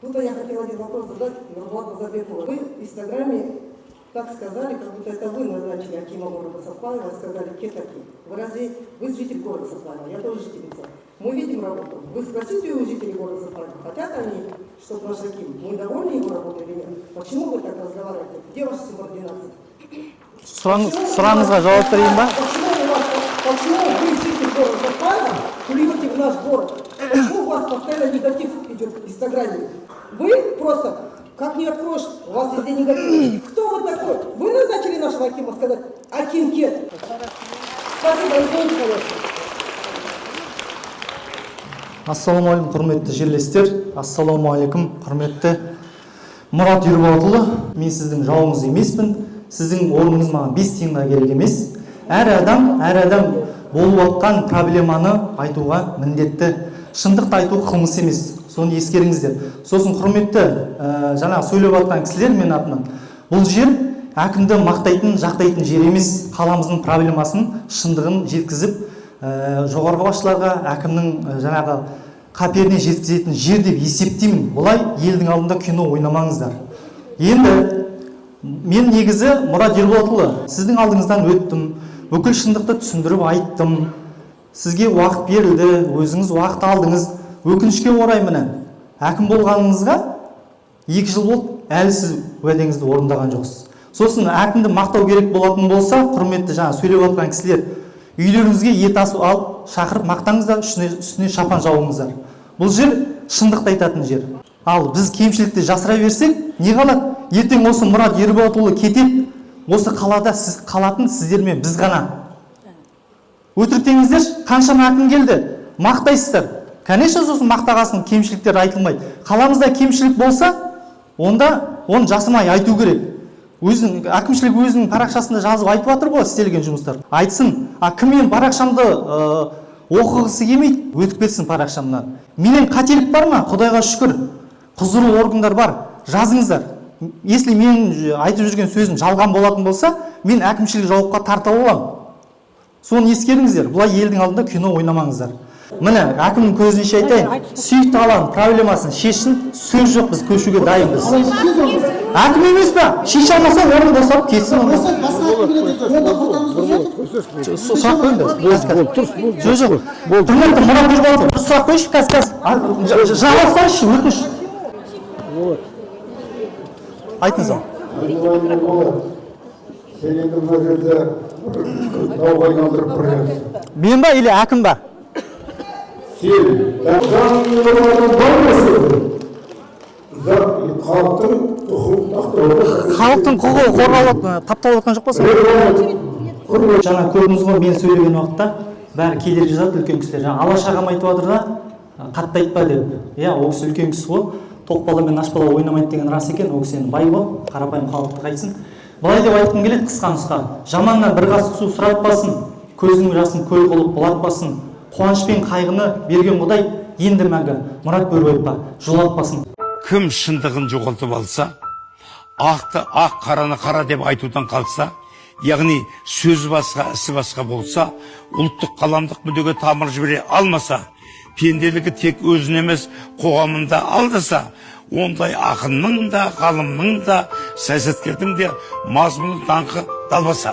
Тут я хотела один вопрос задать Нурбулату Назарбекову. Вы в Инстаграме так сказали, как будто это вы назначили акима города Сафаева, сказали Кетаки. Вы житель города Сафаева, я тоже жительница. Мы видим работу. Вы спросите у жителей города Сафаева, хотят они, чтобы наш аким, мы довольны его работой или нет? Почему вы так разговариваете? Где ваша субординация? Сұрағыңызға жауап берейін ба? Почему вы житель города Сафаева плюете в наш город? Почему у вас постоянно негатив идет в Инстаграме? Вы просто, как не откроешь, у вас везде негатив. Кто вы такой? Вы назначили нашего акима сказать Аким Кет. Спасибо, извините, пожалуйста. Ассаламу алейкум, құрметті жерлестер. Ассаламу алейкум, құрметті Мұрат Ерболатұлы. Мен сіздің жауыңыз емеспін. Сіздің орныңыз маған 5 тиынға керек емес. Әр адам болып жатқан проблеманы айтуға міндетті. Шындықты айту қылмыс емес. Соны ескеріңіздер. Сосын құрметті жаңа сөйлеп жатқан кісілер мен атынан. Бұл жер әкімді мақтайтын, жақтайтын жер емес. Қаламыздың проблемасын, шындығын жеткізіп, жоғарғы басшыларға әкімнің жаңағы қаперіне жеткізетін жер деп есептеймін. Бұлай елдің алдында кино ойнамаңыздар. Енді мен негізі Мұрат Ерболатұлы, сіздің алдыңыздан өттім, бүкіл шындықты түсіндіріп айттым. Сізге уақыт берілді, өзіңіз уақыт алдыңыз. Өкінішке орай міне, әкім болғаныңызға 2 жыл болды, әлі сіз уәдеңізді орындаған жоқсыз. Сосын әкімді мақтау керек болатын болса, құрметті жаңа сөйлеп жатқан кісілер, үйлеріңізге ет асу алып, шақырып мақтаңыздар, үстіне шапан жауыңыздар. Бұл жер шындықты айтатын жер. Ал біз кемшілікті жасыра берсек, не қалады? Ертең осы Мұрат Ерболатұлы кетеді, осы қалада сіз қалатын сіздермен біз ғана. Өтіріктеңіздер, қаншама әкім келді, мақтайсыздар. Конечно, сосын мақтағасын кемшіліктер айтылмайды. Қаламызда кемшілік болса, онда оны жасымай айту керек. Әкімшілік өзінің парақшасында жазып айтып жатыр ғой, істелген жұмыстар. Айтсын, кіммен парақшамды оқығысы келмейді, өтіп кетсін парақшамнан. Менен қателік бар ма? Құдайға шүкір. Құзырлы органдар бар, жазыңыздар. Если мен айтып жүрген сөзім жалған болатын болса, мен әкімшілік жауапқа тарта аламын. Соны ескеріңіздер, бұлай елдің алдында кино ойнамаңыздар. Міне, әкімнің көзінше айтайын, сүйікті аланың проблемасын шешсін, сөз жоқ, біз көшуге дайынбыз. Әкім емес па? Шеше алмаса, орын босап кетсін. Сұрақ қойыңдар. Жоқ. Құрметті Мұрат Ерболатұлы, сұрақ қойшы, қазір. Жауапсаңызшы, өтініш. Айтыңыз. Сен енді мына жерде дауға айналдырып бір жерсің. Мен ба, или әкім ба? Сен жаныңның бар мәселе. Халықтың құқығын тақтауға. Халықтың құқығы қорғалып, тапталып жатқан жоқ па сол? Жаңа көрдіңіз ғой, мен сөйлеген уақытта бәрі келер жазады үлкен кісілер. Жаңа Алаш ағам айтып жатыр да, қатты айтпа деп. Иә, ол кісі үлкен кісі ғой. Тоқбала мен ашбала ойнамайды деген рас екен. Ол кісі бай бол, қарапайым халықты қайтсын. Былай деп айтқым келеді қысқа нұсқа. Жаманнан бір қасық су сұратпасын, көзінің жасын көл қылып бұлатпасын. Қуаныш пен қайғыны берген Құдай енді мәңгі Мұрат Бөрібаевқа жолатпасын. Кім шындығын жоғалтып алса, ақты ақ, қараны қара деп айтудан қалса, яғни сөз басқа, ісі басқа болса, ұлттық қаламдық мүддеге тамыр жібере алмаса, пенделігі тек өзін емес қоғамында алдаса, ондай ақынның да, ғалымның да, саясаткердің де мазмұны даңқы далбаса.